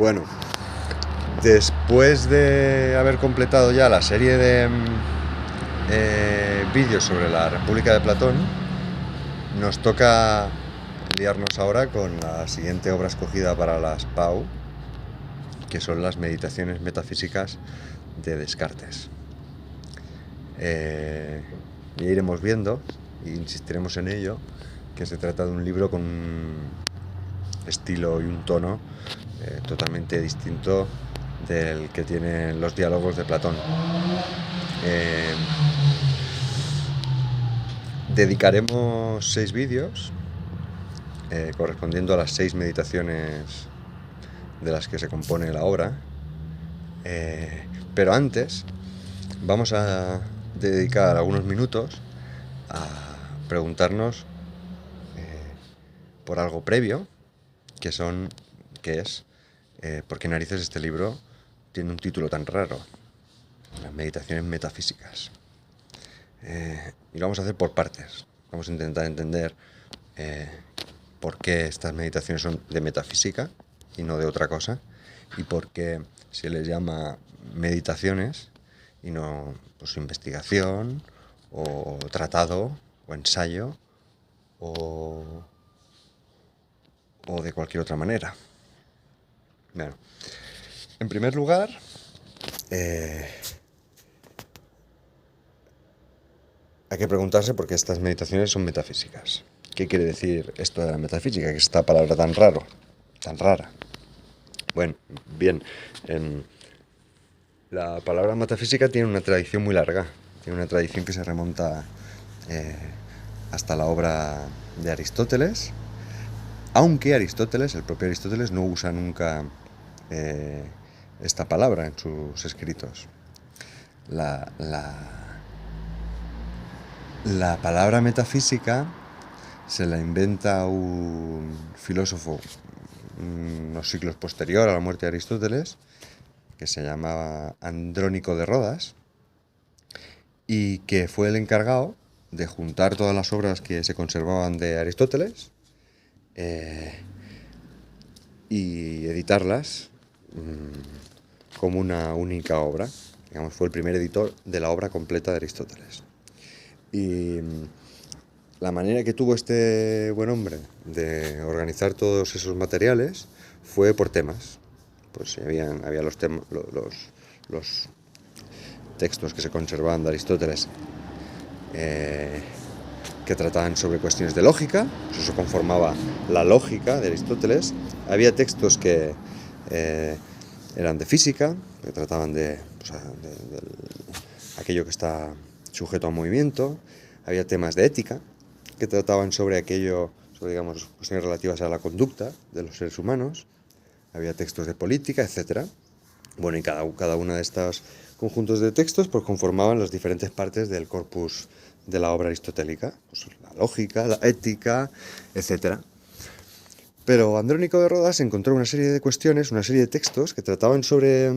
Bueno, después de haber completado ya la serie de vídeos sobre la República de Platón, nos toca liarnos ahora con la siguiente obra escogida para las PAU, que son las Meditaciones Metafísicas de Descartes. Ya iremos viendo, e insistiremos en ello, que se trata de un libro con un estilo y un tono totalmente distinto del que tienen los diálogos de Platón. Dedicaremos 6 vídeos correspondiendo a las 6 meditaciones de las que se compone la obra, pero antes vamos a dedicar algunos minutos a preguntarnos por algo previo, que es ¿por qué narices este libro tiene un título tan raro? Las Meditaciones Metafísicas. Y lo vamos a hacer por partes. Vamos a intentar entender por qué estas meditaciones son de metafísica y no de otra cosa, y por qué se les llama meditaciones y no pues, investigación o tratado o ensayo o de cualquier otra manera. Bueno, en primer lugar, hay que preguntarse por qué estas meditaciones son metafísicas. ¿Qué quiere decir esto de la metafísica? ¿Qué es esta palabra tan rara? Bueno, bien, la palabra metafísica tiene una tradición muy larga. Tiene una tradición que se remonta hasta la obra de Aristóteles, aunque Aristóteles, el propio Aristóteles, no usa nunca esta palabra en sus escritos. La palabra metafísica se la inventa un filósofo unos siglos posterior a la muerte de Aristóteles, que se llamaba Andrónico de Rodas, y que fue el encargado de juntar todas las obras que se conservaban de Aristóteles y editarlas como una única obra. Digamos, fue el primer editor de la obra completa de Aristóteles. Y la manera que tuvo este buen hombre de organizar todos esos materiales fue por temas. Pues había los textos que se conservaban de Aristóteles que trataban sobre cuestiones de lógica, pues eso conformaba la lógica de Aristóteles. Había textos que eran de física, que trataban de aquello que está sujeto a movimiento. Había temas de ética, que trataban sobre digamos, cuestiones relativas a la conducta de los seres humanos. Había textos de política, etc. Bueno, y cada una de estos conjuntos de textos pues conformaban las diferentes partes del corpus de la obra aristotélica, pues la lógica, la ética, etc. Pero Andrónico de Rodas encontró una serie de cuestiones, una serie de textos que trataban sobre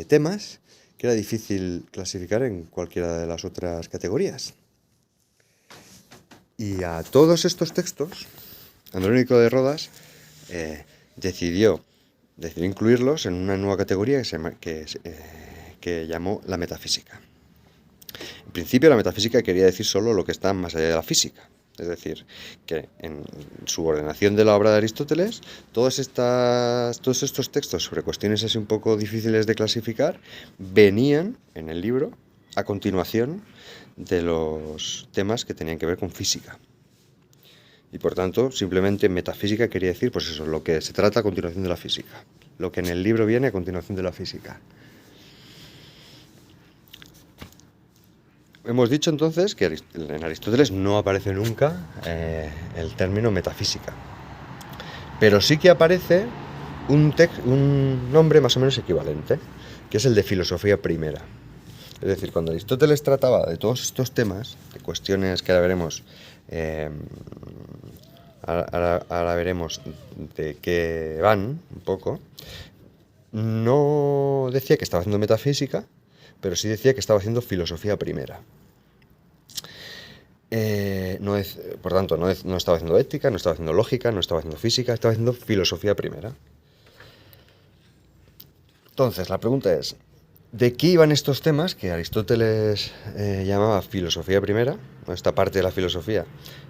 temas que era difícil clasificar en cualquiera de las otras categorías. Y a todos estos textos, Andrónico de Rodas decidió incluirlos en una nueva categoría que llamó la metafísica. En principio, la metafísica quería decir solo lo que está más allá de la física. Es decir, que en su ordenación de la obra de Aristóteles, todos estos textos sobre cuestiones así un poco difíciles de clasificar venían en el libro a continuación de los temas que tenían que ver con física. Y por tanto, simplemente metafísica quería decir, pues eso, lo que se trata a continuación de la física. Lo que en el libro viene a continuación de la física. Hemos dicho entonces que en Aristóteles no aparece nunca el término metafísica. Pero sí que aparece un nombre más o menos equivalente, que es el de filosofía primera. Es decir, cuando Aristóteles trataba de todos estos temas, de cuestiones que ahora veremos de qué van un poco, no decía que estaba haciendo metafísica, pero sí decía que estaba haciendo filosofía primera. Por tanto, no estaba haciendo ética, no estaba haciendo lógica, no estaba haciendo física, estaba haciendo filosofía primera. Entonces, la pregunta es, ¿de qué iban estos temas que Aristóteles llamaba filosofía primera? O esta parte de la filosofía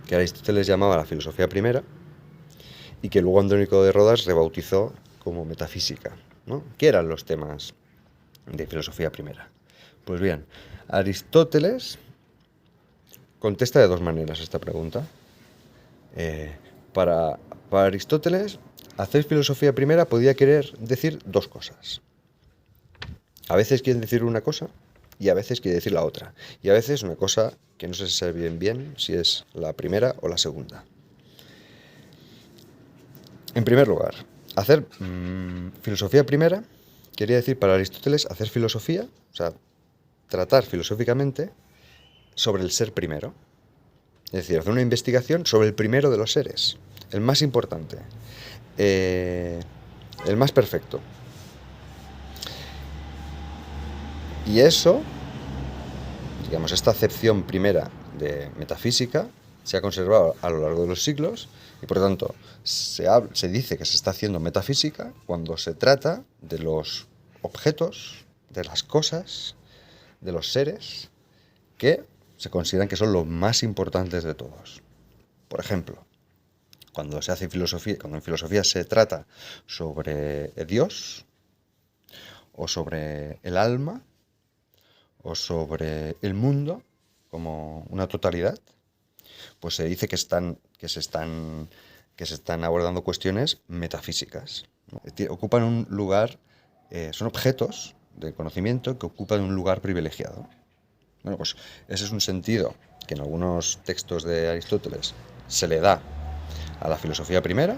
que Aristóteles llamaba la filosofía primera y que luego Andrónico de Rodas rebautizó como metafísica, ¿no? ¿Qué eran los temas de filosofía primera? Pues bien, Aristóteles contesta de dos maneras esta pregunta. Para Aristóteles, hacer filosofía primera podía querer decir dos cosas. A veces quiere decir una cosa y a veces quiere decir la otra. Y a veces una cosa que no sé si sabe bien si es la primera o la segunda. En primer lugar, hacer filosofía primera quería decir para Aristóteles hacer filosofía, o sea, tratar filosóficamente sobre el ser primero. Es decir, hacer una investigación sobre el primero de los seres, el más importante, el más perfecto. Y eso, digamos, esta acepción primera de metafísica se ha conservado a lo largo de los siglos y por lo tanto se dice que se está haciendo metafísica cuando se trata de los objetos, de las cosas, de los seres que se consideran que son los más importantes de todos. Por ejemplo, cuando se hace filosofía, cuando en filosofía se trata sobre Dios o sobre el alma o sobre el mundo como una totalidad, pues se dice que se están abordando cuestiones metafísicas, ¿no? Ocupan un lugar, son objetos de conocimiento que ocupan un lugar privilegiado. Bueno, pues ese es un sentido que en algunos textos de Aristóteles se le da a la filosofía primera,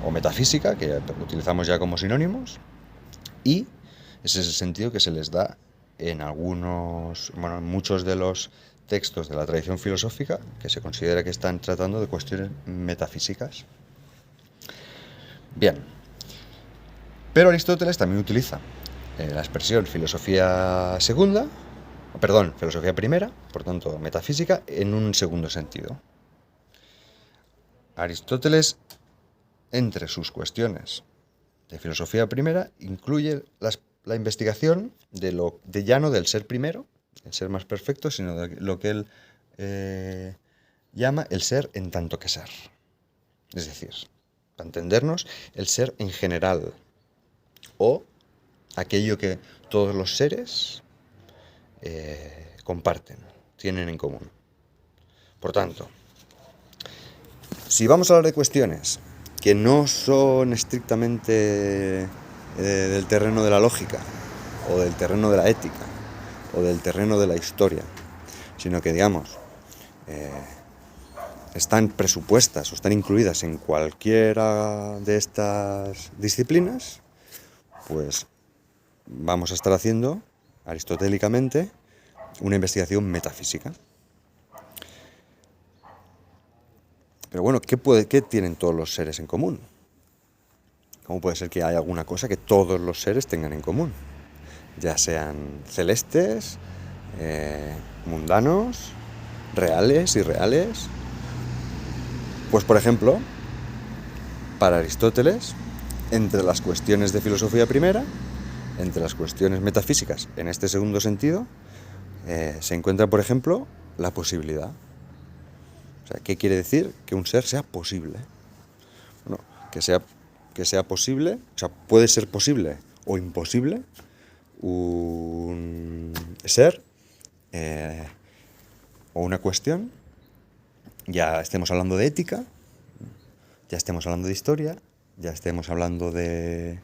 o metafísica, que utilizamos ya como sinónimos, y ese es el sentido que se les da en muchos de los textos de la tradición filosófica que se considera que están tratando de cuestiones metafísicas. Bien, pero Aristóteles también utiliza la expresión filosofía primera, por tanto metafísica, en un segundo sentido. Aristóteles, entre sus cuestiones de filosofía primera, incluye la investigación ya no del ser primero, el ser más perfecto, sino de lo que él llama el ser en tanto que ser. Es decir, para entendernos, el ser en general, o aquello que todos los seres comparten, tienen en común. Por tanto, si vamos a hablar de cuestiones que no son estrictamente del terreno de la lógica, o del terreno de la ética, o del terreno de la historia, sino que, digamos, están presupuestas o están incluidas en cualquiera de estas disciplinas, pues vamos a estar haciendo, aristotélicamente, una investigación metafísica. Pero bueno, ¿qué tienen todos los seres en común? ¿Cómo puede ser que haya alguna cosa que todos los seres tengan en común? Ya sean celestes, mundanos, reales, irreales. Pues por ejemplo, para Aristóteles, entre las cuestiones de filosofía primera, entre las cuestiones metafísicas en este segundo sentido, se encuentra, por ejemplo, la posibilidad. O sea, ¿qué quiere decir? Que un ser sea posible. Bueno, que sea posible, o sea, puede ser posible o imposible un ser o una cuestión, ya estemos hablando de ética, ya estemos hablando de historia, ya estemos hablando de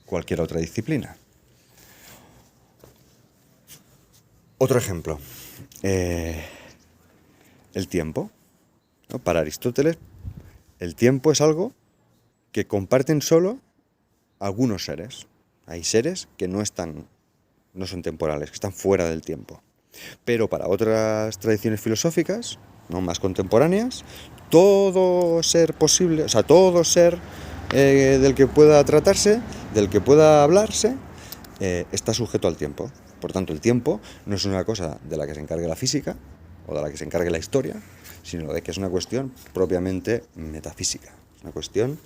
cualquier otra disciplina. Otro ejemplo, el tiempo, ¿no? Para Aristóteles, el tiempo es algo que comparten solo algunos seres. Hay seres que no son temporales, que están fuera del tiempo. Pero para otras tradiciones filosóficas, ¿no?, más contemporáneas, todo ser posible, o sea, todo ser del que pueda tratarse, del que pueda hablarse, está sujeto al tiempo. Por tanto, el tiempo no es una cosa de la que se encargue la física o de la que se encargue la historia, sino de que es una cuestión propiamente metafísica, una cuestión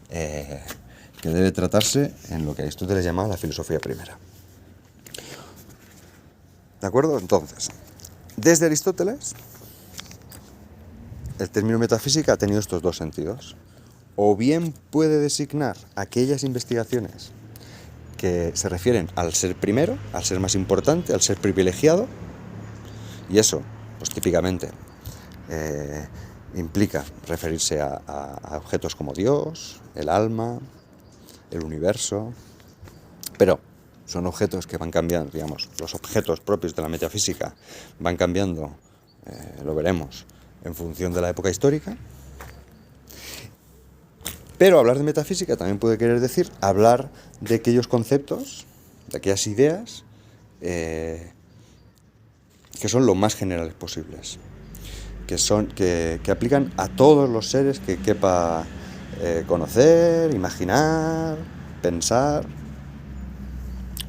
que debe tratarse en lo que Aristóteles llamaba la filosofía primera. ¿De acuerdo? Entonces, desde Aristóteles, el término metafísica ha tenido estos dos sentidos. O bien puede designar aquellas investigaciones que se refieren al ser primero, al ser más importante, al ser privilegiado, y eso, pues típicamente, implica referirse a objetos como Dios, el alma, el universo, pero son objetos que van cambiando, digamos, los objetos propios de la metafísica van cambiando, lo veremos, en función de la época histórica. Pero hablar de metafísica también puede querer decir hablar de aquellos conceptos, de aquellas ideas que son lo más generales posibles, que aplican a todos los seres que quepa conocer, imaginar, pensar.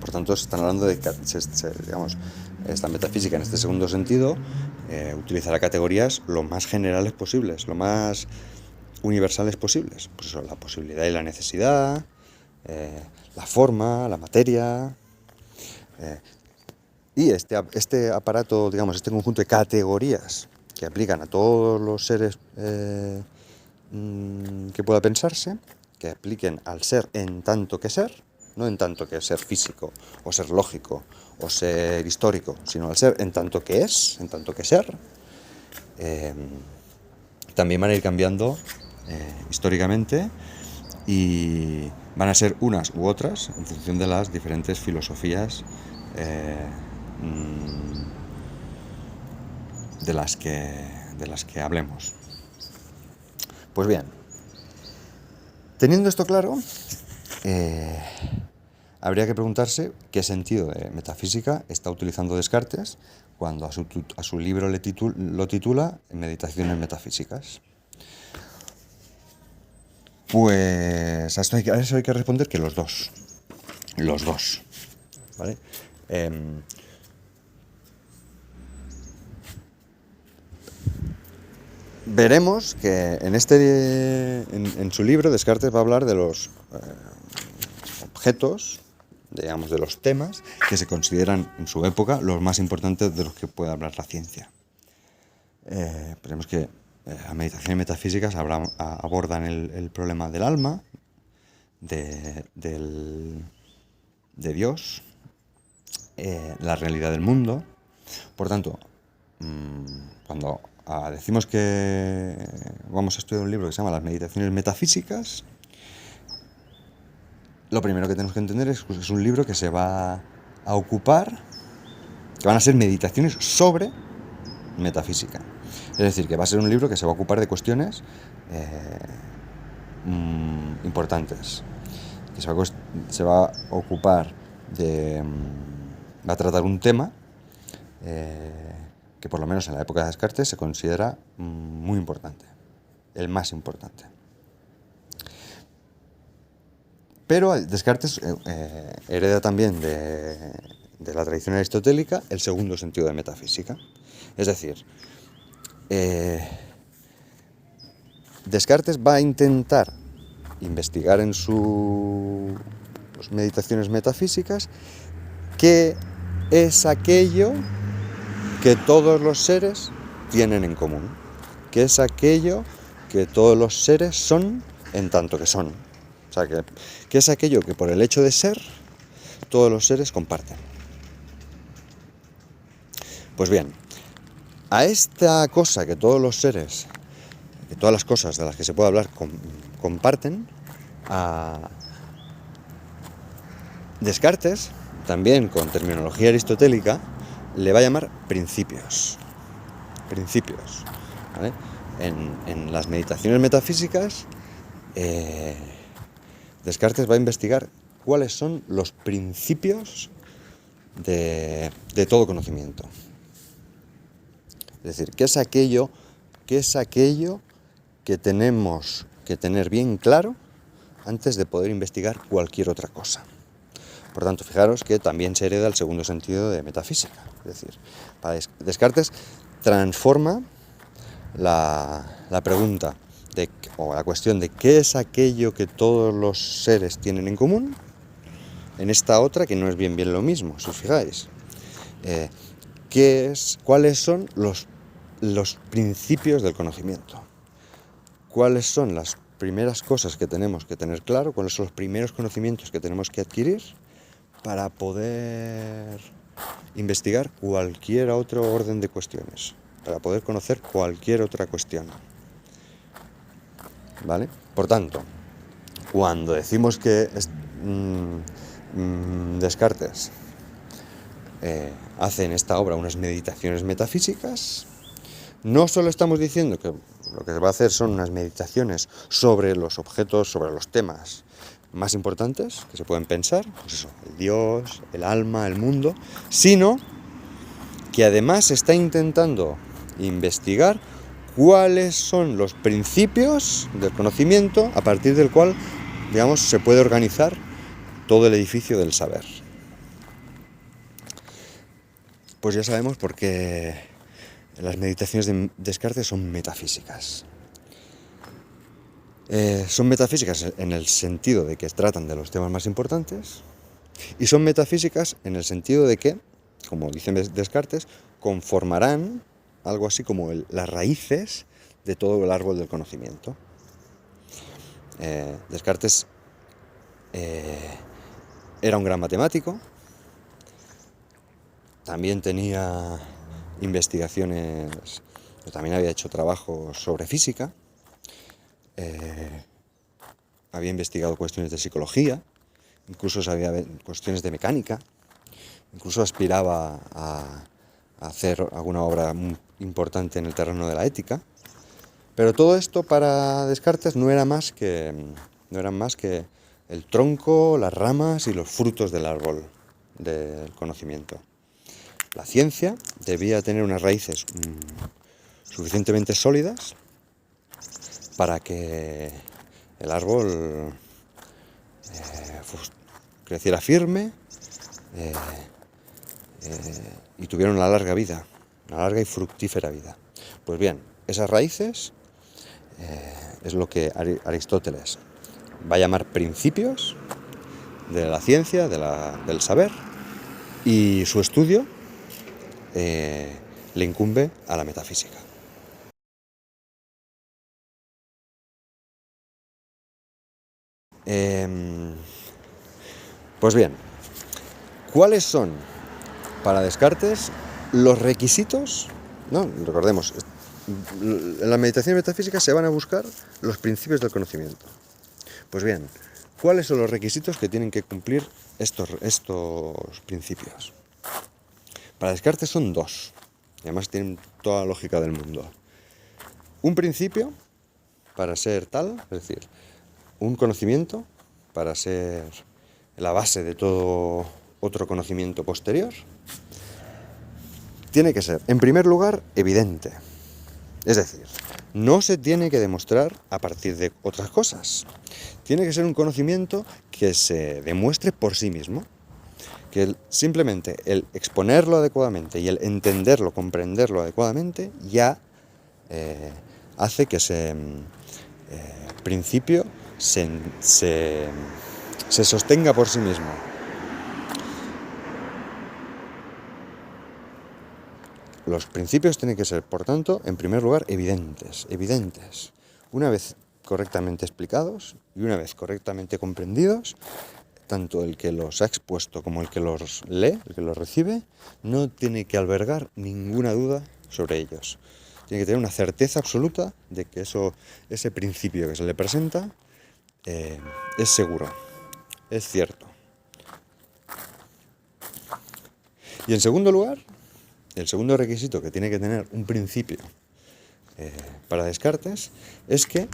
Por tanto, se están hablando de, digamos, esta metafísica en este segundo sentido utilizará categorías lo más generales posibles, lo más universales posibles. Pues eso, la posibilidad y la necesidad, la forma, la materia. Y este aparato, digamos, este conjunto de categorías que aplican a todos los seres que pueda pensarse, que apliquen al ser en tanto que ser, no en tanto que ser físico, o ser lógico, o ser histórico, sino al ser en tanto que es, en tanto que ser, también van a ir cambiando históricamente y van a ser unas u otras en función de las diferentes filosofías de las que hablemos. Pues bien, teniendo esto claro, habría que preguntarse qué sentido de metafísica está utilizando Descartes cuando a su libro lo titula Meditaciones metafísicas. Pues a eso hay que responder que los dos, ¿vale? Veremos que en su libro Descartes va a hablar de los objetos, digamos, de los temas que se consideran en su época los más importantes de los que puede hablar la ciencia. Veremos que las meditaciones metafísicas abordan el problema del alma, de Dios, la realidad del mundo. Por tanto, cuando decimos que vamos a estudiar un libro que se llama Las Meditaciones Metafísicas, lo primero que tenemos que entender es que es un libro que se va a ocupar, que van a ser meditaciones sobre metafísica. Es decir, que va a ser un libro que se va a ocupar de cuestiones importantes, que se va a ocupar va a tratar un tema que por lo menos en la época de Descartes se considera muy importante, el más importante. Pero Descartes hereda también de la tradición aristotélica el segundo sentido de metafísica. Es decir, Descartes va a intentar investigar en sus meditaciones metafísicas qué es aquello que todos los seres tienen en común, qué es aquello que todos los seres son en tanto que son. O sea, que es aquello que por el hecho de ser, todos los seres comparten. Pues bien, a esta cosa que todos los seres, que todas las cosas de las que se puede hablar comparten, a Descartes, también con terminología aristotélica, le va a llamar principios. Principios, ¿vale? En las meditaciones metafísicas, Descartes va a investigar cuáles son los principios de todo conocimiento. Es decir, qué es aquello que tenemos que tener bien claro antes de poder investigar cualquier otra cosa. Por tanto, fijaros que también se hereda el segundo sentido de metafísica. Es decir, para Descartes transforma la pregunta o la cuestión de qué es aquello que todos los seres tienen en común en esta otra que no es bien lo mismo, si os fijáis. ¿Cuáles son los principios del conocimiento? ¿Cuáles son las primeras cosas que tenemos que tener claro? ¿Cuáles son los primeros conocimientos que tenemos que adquirir para poder investigar cualquier otro orden de cuestiones? Para poder conocer cualquier otra cuestión. ¿Vale? Por tanto, cuando decimos que Descartes hace en esta obra unas meditaciones metafísicas, no solo estamos diciendo que lo que se va a hacer son unas meditaciones sobre los objetos, sobre los temas más importantes que se pueden pensar, pues eso, el Dios, el alma, el mundo, sino que además está intentando investigar cuáles son los principios del conocimiento a partir del cual, digamos, se puede organizar todo el edificio del saber. Pues ya sabemos por qué las meditaciones de Descartes son metafísicas. Son metafísicas en el sentido de que tratan de los temas más importantes y son metafísicas en el sentido de que, como dice Descartes, conformarán algo así como las raíces de todo el árbol del conocimiento. Descartes era un gran matemático, también tenía investigaciones, también había hecho trabajos sobre física, había investigado cuestiones de psicología, incluso sabía cuestiones de mecánica, incluso aspiraba a hacer alguna obra muy importante en el terreno de la ética, pero todo esto para Descartes no eran más que el tronco, las ramas y los frutos del árbol del conocimiento. La ciencia debía tener unas raíces suficientemente sólidas para que el árbol creciera firme y tuviera una larga vida, una larga y fructífera vida. Pues bien, esas raíces es lo que Aristóteles va a llamar principios de la ciencia, del saber, y su estudio le incumbe a la metafísica. Pues bien, ¿cuáles son para Descartes los requisitos? No, recordemos, en la meditación metafísica se van a buscar los principios del conocimiento. Pues bien, ¿cuáles son los requisitos que tienen que cumplir estos principios? Para Descartes son dos, y además tienen toda la lógica del mundo. Un principio para ser tal, es decir, un conocimiento para ser la base de todo otro conocimiento posterior, tiene que ser, en primer lugar, evidente. Es decir, no se tiene que demostrar a partir de otras cosas. Tiene que ser un conocimiento que se demuestre por sí mismo. Que simplemente el exponerlo adecuadamente y el entenderlo, comprenderlo adecuadamente, ya hace que ese principio se sostenga por sí mismo. Los principios tienen que ser, por tanto, en primer lugar, evidentes. Una vez correctamente explicados y una vez correctamente comprendidos, tanto el que los ha expuesto como el que los lee, el que los recibe, no tiene que albergar ninguna duda sobre ellos. Tiene que tener una certeza absoluta de que ese principio que se le presenta es seguro, es cierto. Y en segundo lugar, el segundo requisito que tiene que tener un principio para Descartes es que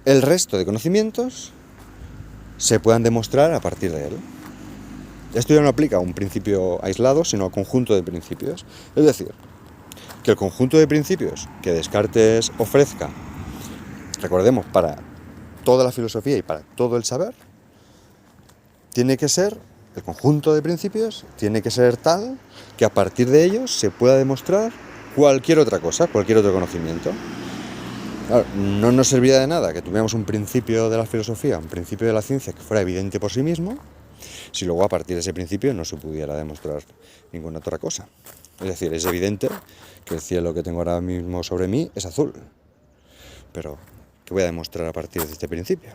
el resto de conocimientos se puedan demostrar a partir de él. Esto ya no aplica a un principio aislado, sino a conjunto de principios. Es decir, que el conjunto de principios que Descartes ofrezca, recordemos, para toda la filosofía y para todo el saber, tiene que ser, el conjunto de principios, tiene que ser tal que a partir de ellos se pueda demostrar cualquier otra cosa, cualquier otro conocimiento. Claro, no nos serviría de nada que tuviéramos un principio de la filosofía, un principio de la ciencia que fuera evidente por sí mismo, si luego a partir de ese principio no se pudiera demostrar ninguna otra cosa. Es decir, es evidente que el cielo que tengo ahora mismo sobre mí es azul. Pero, ¿qué voy a demostrar a partir de este principio?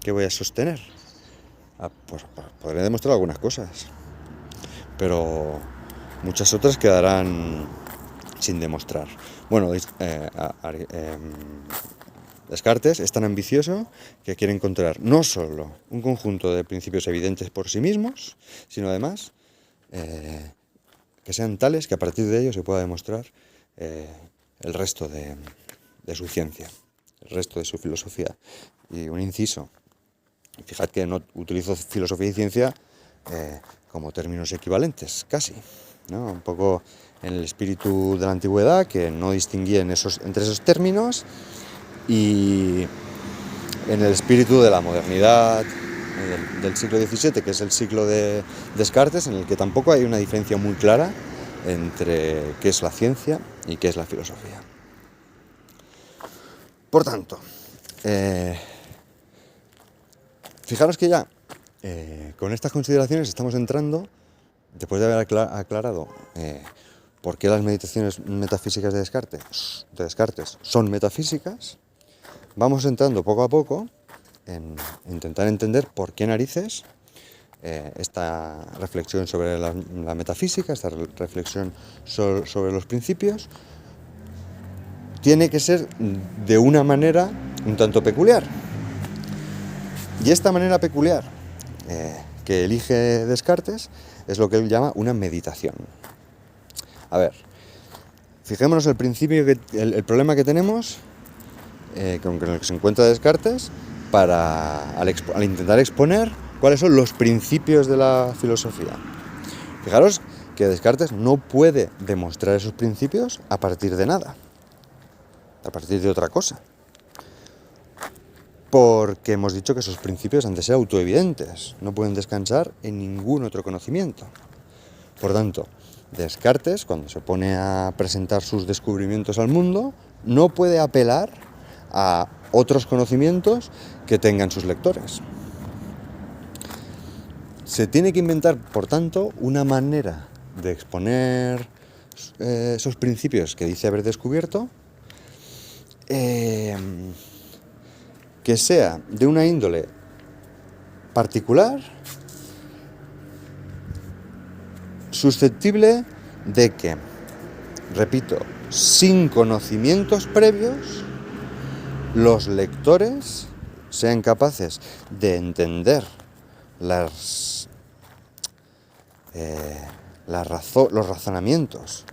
¿Qué voy a sostener? Pues podré demostrar algunas cosas, pero muchas otras quedarán sin demostrar. Bueno, Descartes es tan ambicioso que quiere encontrar no solo un conjunto de principios evidentes por sí mismos, sino además que sean tales que a partir de ellos se pueda demostrar el resto de su ciencia, el resto de su filosofía. Y un inciso, fijad que no utilizo filosofía y ciencia como términos equivalentes, casi, ¿no? Un poco en el espíritu de la antigüedad, que no distinguía entre esos términos, y en el espíritu de la modernidad del siglo XVII, que es el siglo de Descartes, en el que tampoco hay una diferencia muy clara entre qué es la ciencia y qué es la filosofía. Por tanto, fijaros que ya con estas consideraciones estamos entrando, después de haber aclarado por qué las meditaciones metafísicas de Descartes son metafísicas, vamos entrando poco a poco en intentar entender por qué narices esta reflexión sobre la metafísica, esta reflexión sobre los principios, tiene que ser de una manera un tanto peculiar. Y esta manera peculiar que elige Descartes es lo que él llama una meditación. A ver, fijémonos el problema que tenemos con el que se encuentra Descartes al intentar exponer cuáles son los principios de la filosofía. Fijaros que Descartes no puede demostrar esos principios a partir de nada, a partir de otra cosa. Porque hemos dicho que esos principios han de ser autoevidentes, no pueden descansar en ningún otro conocimiento. Por tanto, Descartes, cuando se pone a presentar sus descubrimientos al mundo, no puede apelar a otros conocimientos que tengan sus lectores. Se tiene que inventar, por tanto, una manera de exponer esos principios que dice haber descubierto, que sea de una índole particular, susceptible de que, repito, sin conocimientos previos, los lectores sean capaces de entender los razonamientos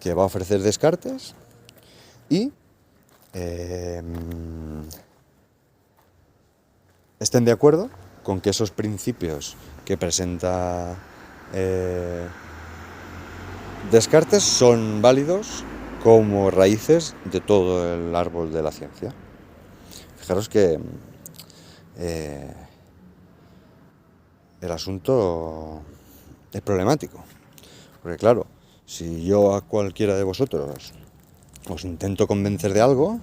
que va a ofrecer Descartes y estén de acuerdo con que esos principios que presenta Descartes son válidos como raíces de todo el árbol de la ciencia. Fijaros que el asunto es problemático, porque claro, si yo a cualquiera de vosotros os intento convencer de algo,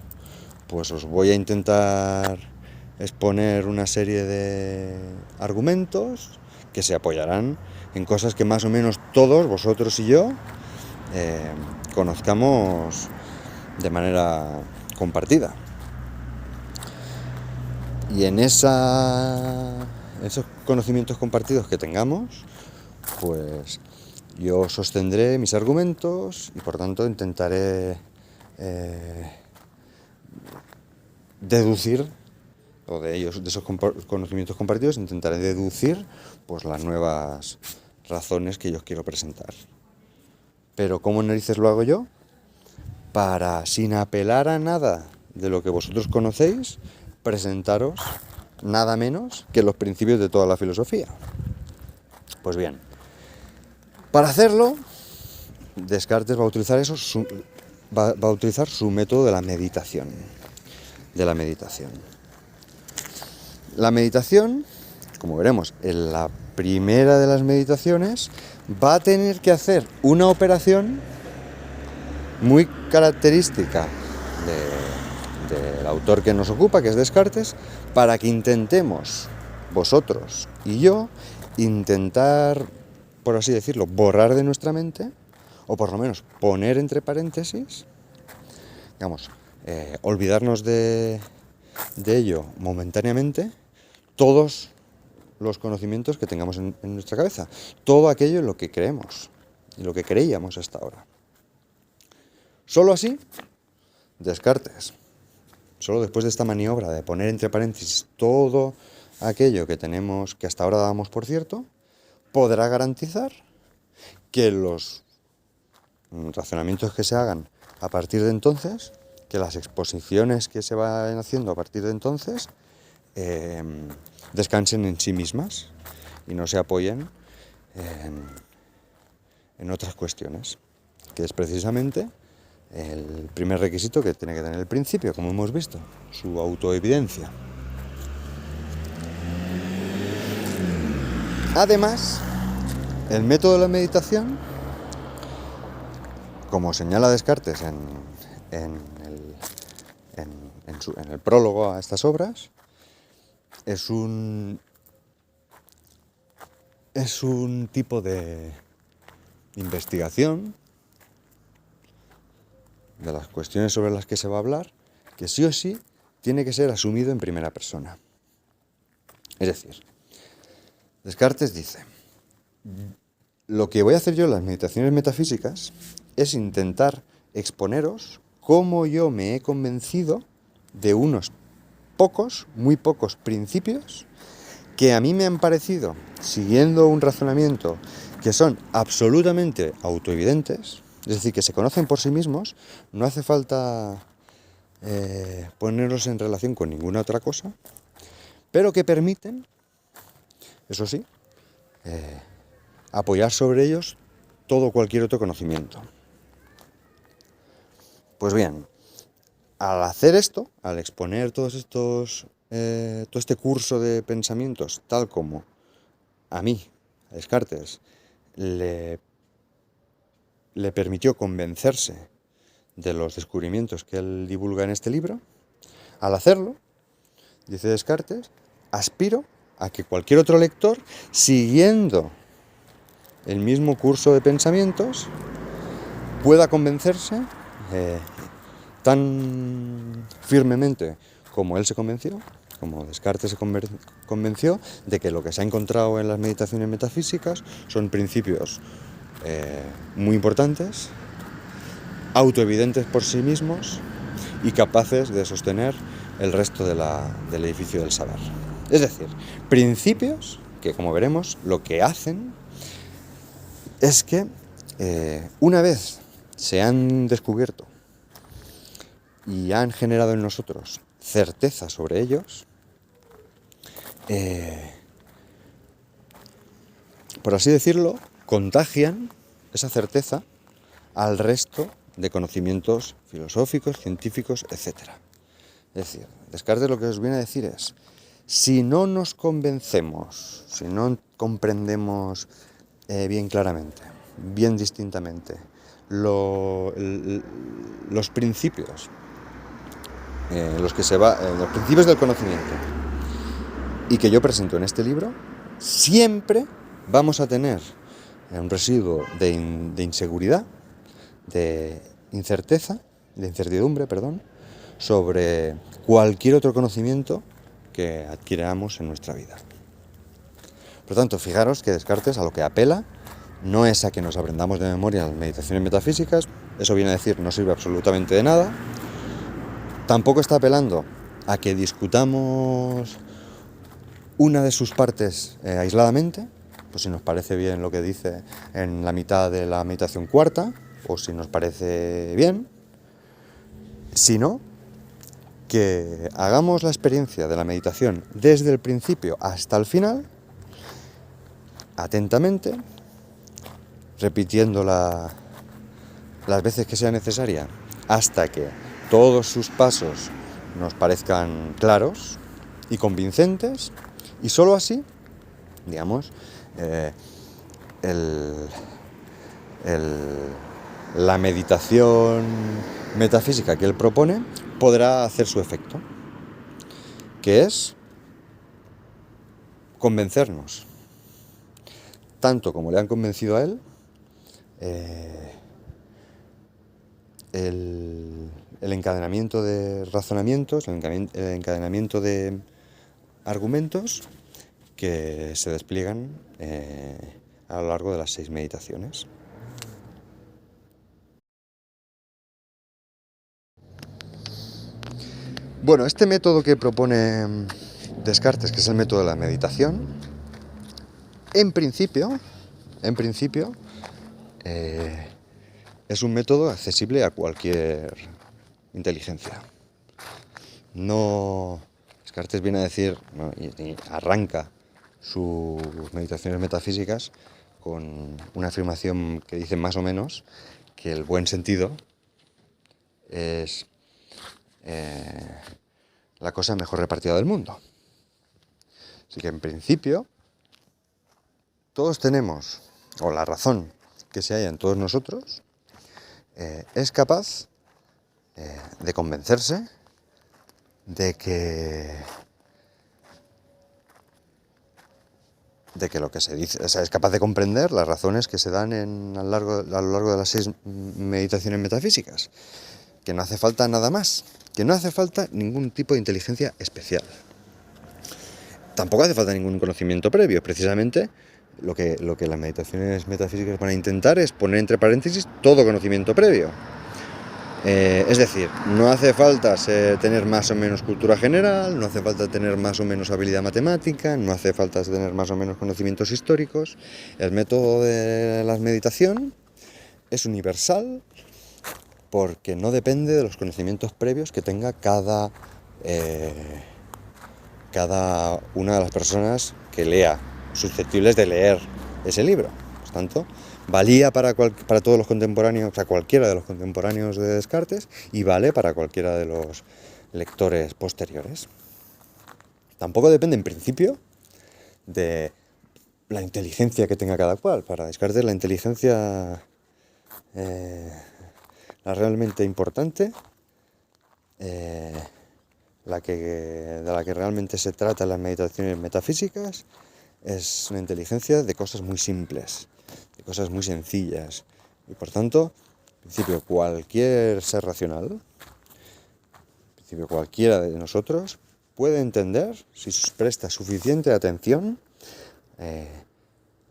pues os voy a intentar exponer una serie de argumentos que se apoyarán en cosas que más o menos todos, vosotros y yo, conozcamos de manera compartida. Y en esos conocimientos compartidos que tengamos, pues yo sostendré mis argumentos y por tanto intentaré deducir, o de esos conocimientos compartidos, intentaré deducir pues las nuevas razones que yo os quiero presentar. Pero ¿cómo narices lo hago yo? Para, sin apelar a nada de lo que vosotros conocéis, presentaros nada menos que los principios de toda la filosofía. Pues bien, para hacerlo, Descartes va a utilizar va a utilizar su método de la meditación. de la meditación. La meditación, como veremos, en la primera de las meditaciones va a tener que hacer una operación muy característica del autor que nos ocupa, que es Descartes, para que intentemos, vosotros y yo, intentar, por así decirlo, borrar de nuestra mente, o por lo menos poner entre paréntesis, digamos, olvidarnos de ello momentáneamente, todos los conocimientos que tengamos en nuestra cabeza, todo aquello en lo que creemos y lo que creíamos hasta ahora. Solo así, Descartes, solo después de esta maniobra de poner entre paréntesis todo aquello que tenemos, que hasta ahora dábamos por cierto, podrá garantizar que los razonamientos que se hagan a partir de entonces, que las exposiciones que se vayan haciendo a partir de entonces, descansen en sí mismas y no se apoyen en otras cuestiones, que es precisamente el primer requisito que tiene que tener el principio, como hemos visto, su autoevidencia. Además, el método de la meditación, como señala Descartes en el prólogo a estas obras, es un tipo de investigación de las cuestiones sobre las que se va a hablar, que sí o sí tiene que ser asumido en primera persona. Es decir, Descartes dice: lo que voy a hacer yo en las meditaciones metafísicas es intentar exponeros cómo yo me he convencido de unos pocos, muy pocos principios que a mí me han parecido, siguiendo un razonamiento, que son absolutamente autoevidentes, es decir, que se conocen por sí mismos, no hace falta ponerlos en relación con ninguna otra cosa, pero que permiten, eso sí, apoyar sobre ellos todo cualquier otro conocimiento. Pues bien, al hacer esto, al exponer todo este curso de pensamientos, tal como a mí, a Descartes, le permitió convencerse de los descubrimientos que él divulga en este libro, al hacerlo, dice Descartes, aspiro a que cualquier otro lector, siguiendo el mismo curso de pensamientos, pueda convencerse tan firmemente como él se convenció, como Descartes se convenció, de que lo que se ha encontrado en las meditaciones metafísicas son principios muy importantes, autoevidentes por sí mismos y capaces de sostener el resto del edificio del saber. Es decir, principios que, como veremos, lo que hacen es que una vez se han descubierto y han generado en nosotros certeza sobre ellos, por así decirlo, contagian esa certeza al resto de conocimientos filosóficos, científicos, etc. Es decir, Descartes lo que os viene a decir es: si no nos convencemos, si no comprendemos bien claramente, bien distintamente, los principios los principios del conocimiento y que yo presento en este libro, siempre vamos a tener un residuo de inseguridad, de incertidumbre, sobre cualquier otro conocimiento que adquiramos en nuestra vida. Por tanto, fijaros que Descartes a lo que apela no es a que nos aprendamos de memoria las meditaciones metafísicas, eso viene a decir no sirve absolutamente de nada. Tampoco está apelando a que discutamos una de sus partes aisladamente, pues si nos parece bien lo que dice en la mitad de la meditación cuarta, o si nos parece bien, sino que hagamos la experiencia de la meditación desde el principio hasta el final, atentamente, repitiéndola las veces que sea necesaria, hasta que todos sus pasos nos parezcan claros y convincentes, y solo así, digamos, la meditación metafísica que él propone podrá hacer su efecto, que es convencernos, tanto como le han convencido a él, el encadenamiento de razonamientos, el encadenamiento de argumentos que se despliegan a lo largo de las 6 meditaciones. Bueno, este método que propone Descartes, que es el método de la meditación, en principio, es un método accesible a cualquier inteligencia. No, Descartes viene a decir, ¿no? y arranca sus meditaciones metafísicas con una afirmación que dice más o menos que el buen sentido es la cosa mejor repartida del mundo. Así que en principio todos tenemos, o la razón que se halla en todos nosotros, es capaz de convencerse de que lo que se dice, o sea, es capaz de comprender las razones que se dan a lo largo de las 6 meditaciones metafísicas, que no hace falta nada más, que no hace falta ningún tipo de inteligencia especial. Tampoco hace falta ningún conocimiento previo, precisamente lo que las meditaciones metafísicas van a intentar es poner entre paréntesis todo conocimiento previo. Es decir, no hace falta tener más o menos cultura general, no hace falta tener más o menos habilidad matemática, no hace falta tener más o menos conocimientos históricos. El método de la meditación es universal porque no depende de los conocimientos previos que tenga cada una de las personas que lea, susceptibles de leer ese libro. Por tanto, valía para todos los contemporáneos, para cualquiera de los contemporáneos de Descartes, y vale para cualquiera de los lectores posteriores. Tampoco depende, en principio, de la inteligencia que tenga cada cual. Para Descartes, la inteligencia, la realmente importante, de la que realmente se trata en las meditaciones metafísicas, es una inteligencia de cosas muy simples, de cosas muy sencillas. Y por tanto, en principio, cualquier ser racional, en principio cualquiera de nosotros, puede entender, si presta suficiente atención,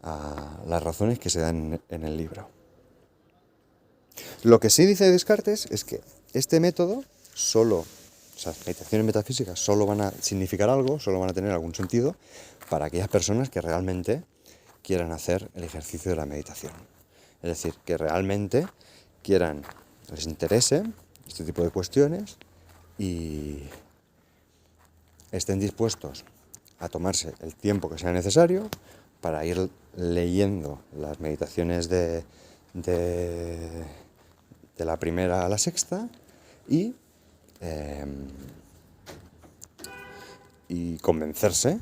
a las razones que se dan en el libro. Lo que sí dice Descartes es que este método esas meditaciones metafísicas solo van a significar algo, solo van a tener algún sentido para aquellas personas que realmente quieran hacer el ejercicio de la meditación. Es decir, que realmente les interese este tipo de cuestiones y estén dispuestos a tomarse el tiempo que sea necesario para ir leyendo las meditaciones de la primera a la sexta y convencerse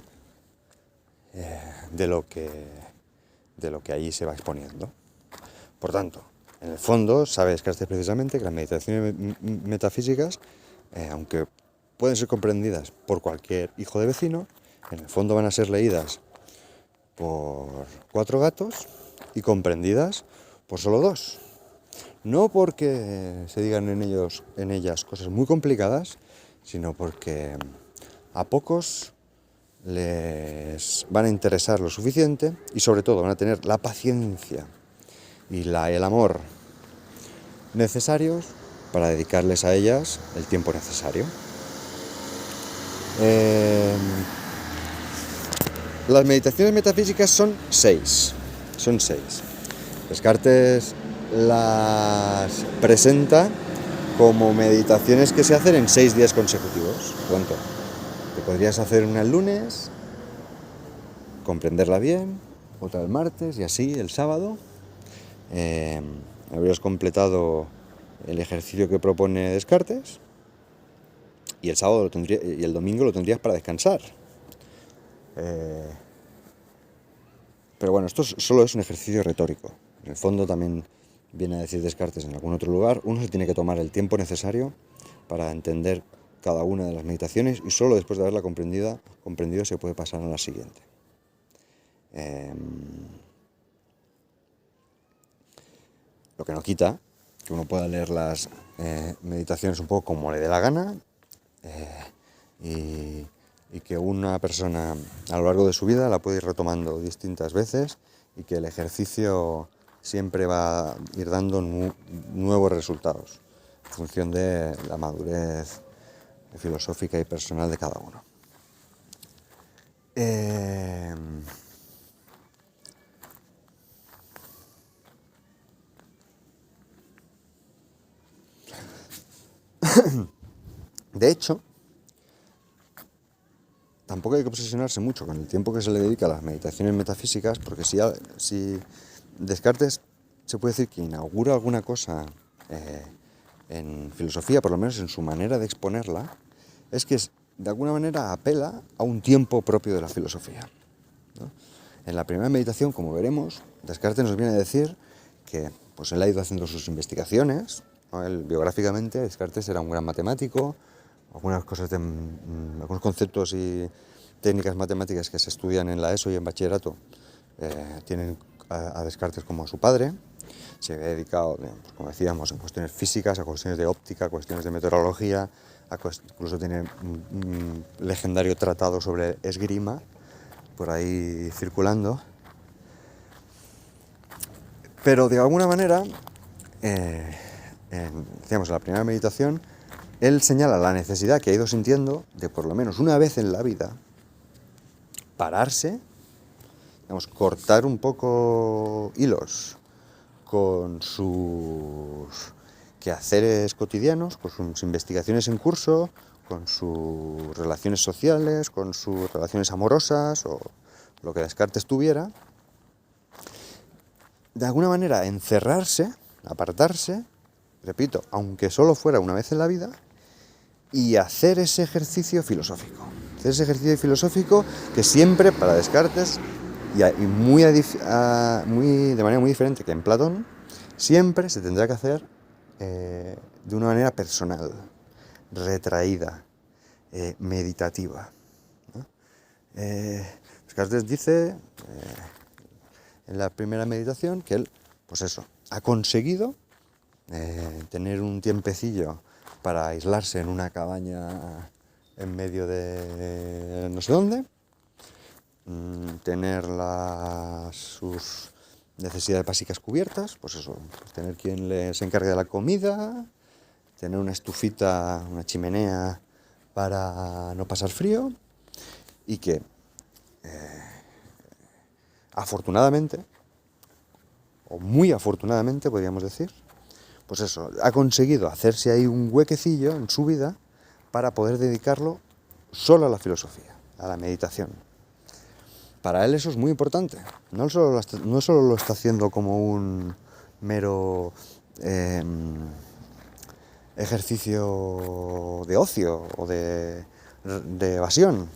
de lo que allí se va exponiendo. Por tanto, en el fondo, sabe Descartes precisamente que las meditaciones metafísicas, aunque pueden ser comprendidas por cualquier hijo de vecino, en el fondo van a ser leídas por 4 gatos y comprendidas por solo 2. No porque se digan en ellas cosas muy complicadas, sino porque a pocos les van a interesar lo suficiente y sobre todo van a tener la paciencia y el amor necesarios para dedicarles a ellas el tiempo necesario. Las meditaciones metafísicas son 6. Descartes las presenta como meditaciones que se hacen en 6 días consecutivos. Por tanto, te podrías hacer una el lunes, comprenderla bien, otra el martes y así el sábado. Habrías completado el ejercicio que propone Descartes y el sábado y el domingo lo tendrías para descansar. Pero bueno, esto solo es un ejercicio retórico. En el fondo también viene a decir Descartes en algún otro lugar, uno se tiene que tomar el tiempo necesario para entender cada una de las meditaciones y solo después de haberla comprendido se puede pasar a la siguiente. Lo que no quita que uno pueda leer las meditaciones un poco como le dé la gana y que una persona a lo largo de su vida la puede ir retomando distintas veces y que el ejercicio siempre va a ir dando nuevos resultados en función de la madurez filosófica y personal de cada uno. De hecho, tampoco hay que obsesionarse mucho con el tiempo que se le dedica a las meditaciones metafísicas, porque si Descartes se puede decir que inaugura alguna cosa en filosofía, por lo menos en su manera de exponerla, es que de alguna manera apela a un tiempo propio de la filosofía, ¿no? En la primera meditación, como veremos, Descartes nos viene a decir que pues él ha ido haciendo sus investigaciones, ¿no? Él, biográficamente, Descartes era un gran matemático, algunos conceptos y técnicas matemáticas que se estudian en la ESO y en bachillerato tienen a Descartes como a su padre. Se había dedicado, pues, como decíamos, a cuestiones físicas, a cuestiones de óptica, a cuestiones de meteorología, incluso tiene un legendario tratado sobre esgrima por ahí circulando. Pero de alguna manera, decíamos, en la primera meditación, él señala la necesidad que ha ido sintiendo de por lo menos una vez en la vida pararse, digamos, cortar un poco hilos con sus quehaceres cotidianos, con sus investigaciones en curso, con sus relaciones sociales, con sus relaciones amorosas o lo que Descartes tuviera, de alguna manera encerrarse, apartarse, repito, aunque solo fuera una vez en la vida, y hacer ese ejercicio filosófico. Hacer ese ejercicio filosófico que siempre, para Descartes, y de manera muy diferente que en Platón, siempre se tendrá que hacer de una manera personal, retraída, meditativa, ¿no? Descartes dice en la primera meditación que él, pues eso, ha conseguido tener un tiempecillo para aislarse en una cabaña en medio de no sé dónde, tener sus necesidades básicas cubiertas, pues eso, pues tener quien se encargue de la comida, tener una estufita, una chimenea para no pasar frío y que afortunadamente, o muy afortunadamente podríamos decir, pues eso, ha conseguido hacerse ahí un huequecillo en su vida para poder dedicarlo solo a la filosofía, a la meditación. Para él eso es muy importante. No solo lo está haciendo como un mero ejercicio de ocio o de evasión,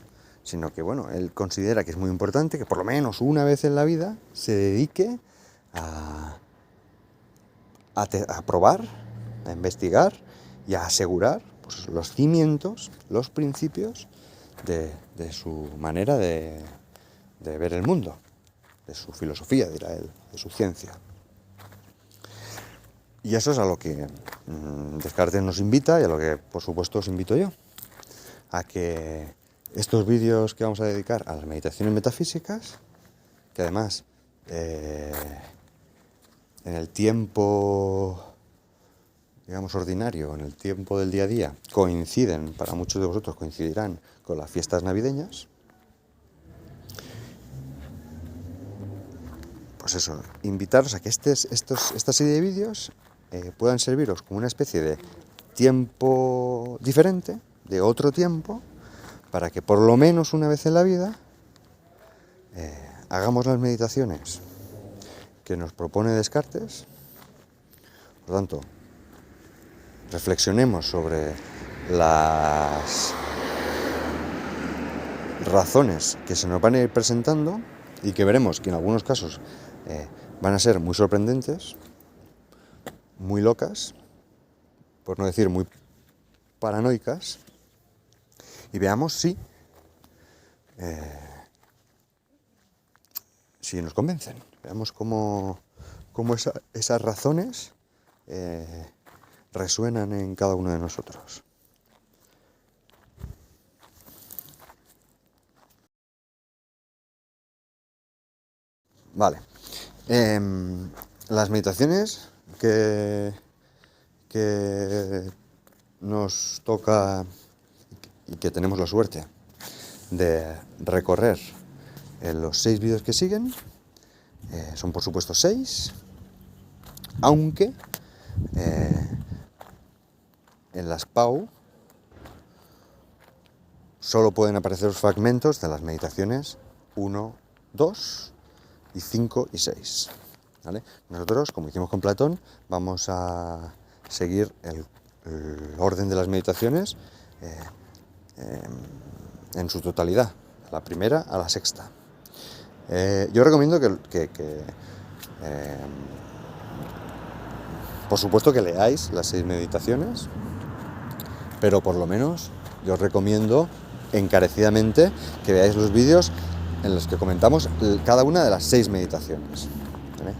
sino que, bueno, él considera que es muy importante que por lo menos una vez en la vida se dedique a probar, a investigar y a asegurar, pues, los cimientos, los principios de su manera de ver el mundo, de su filosofía, dirá él, de su ciencia. Y eso es a lo que Descartes nos invita y a lo que, por supuesto, os invito yo, a que estos vídeos que vamos a dedicar a las meditaciones metafísicas, que además en el tiempo, digamos, ordinario, en el tiempo del día a día, coinciden, para muchos de vosotros coincidirán con las fiestas navideñas, pues eso, invitaros a que esta serie de vídeos puedan serviros como una especie de tiempo diferente, de otro tiempo, para que por lo menos una vez en la vida hagamos las meditaciones que nos propone Descartes. Por lo tanto, reflexionemos sobre las razones que se nos van a ir presentando y que veremos que en algunos casos van a ser muy sorprendentes, muy locas, por no decir muy paranoicas, y veamos si nos convencen. Veamos cómo esas razones resuenan en cada uno de nosotros. Vale. Las meditaciones que nos toca y que tenemos la suerte de recorrer en los 6 vídeos que siguen son por supuesto 6, aunque en las PAU solo pueden aparecer los fragmentos de las meditaciones 1, 2 y 5 y 6. ¿Vale? Nosotros, como hicimos con Platón, vamos a seguir el orden de las meditaciones en su totalidad, la primera a la sexta. Yo recomiendo que por supuesto que leáis las 6 meditaciones, pero por lo menos yo os recomiendo encarecidamente que veáis los vídeos en los que comentamos cada una de las 6 meditaciones. ¿Vale?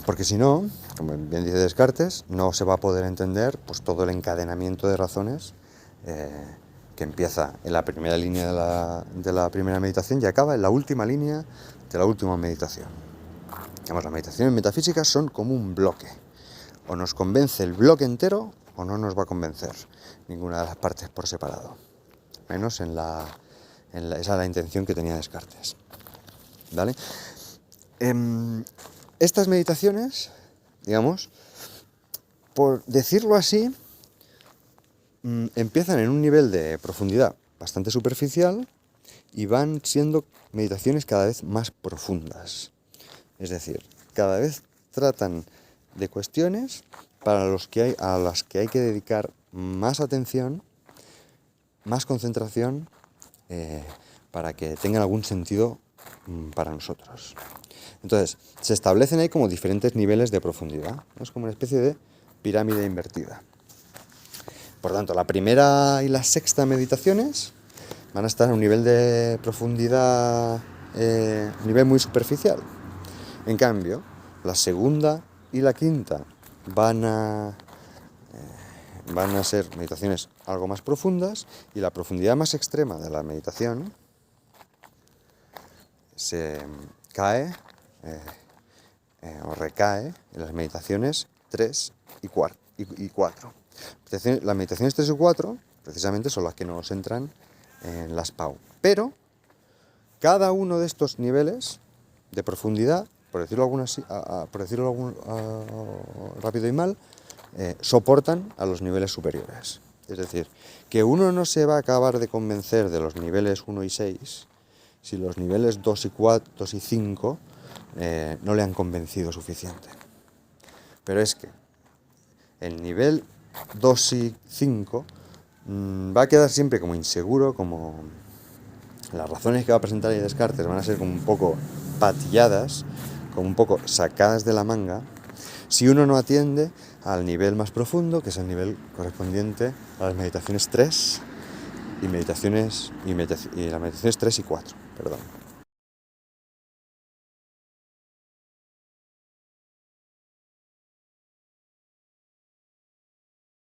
Porque si no, como bien dice Descartes, no se va a poder entender pues todo el encadenamiento de razones que empieza en la primera línea de la primera meditación y acaba en la última línea de la última meditación. Digamos, las meditaciones metafísicas son como un bloque. O nos convence el bloque entero o no nos va a convencer ninguna de las partes por separado. Menos esa es la intención que tenía Descartes. ¿Vale? Estas meditaciones, digamos, por decirlo así, empiezan en un nivel de profundidad bastante superficial y van siendo meditaciones cada vez más profundas. Es decir, cada vez tratan de cuestiones a las que hay que dedicar más atención, más concentración, para que tengan algún sentido para nosotros. Entonces, se establecen ahí como diferentes niveles de profundidad, ¿no? Es como una especie de pirámide invertida. Por tanto, la primera y la sexta meditaciones van a estar a un nivel de profundidad, un nivel muy superficial. En cambio, la segunda y la quinta van a ser meditaciones algo más profundas, y la profundidad más extrema de la meditación se cae o recae en las meditaciones 3 y 4. Las meditaciones 3 y 4 precisamente son las que nos entran en las PAU. Pero cada uno de estos niveles de profundidad, por decirlo rápido y mal, soportan a los niveles superiores. Es decir, que uno no se va a acabar de convencer de los niveles 1 y 6 si los niveles 2 y 5 no le han convencido suficiente. Pero es que el nivel 2 y 5 va a quedar siempre como inseguro, como las razones que va a presentar ahí Descartes van a ser como un poco patilladas, como un poco sacadas de la manga, si uno no atiende al nivel más profundo, que es el nivel correspondiente a las meditaciones 3 y las meditaciones 3 y 4, perdón.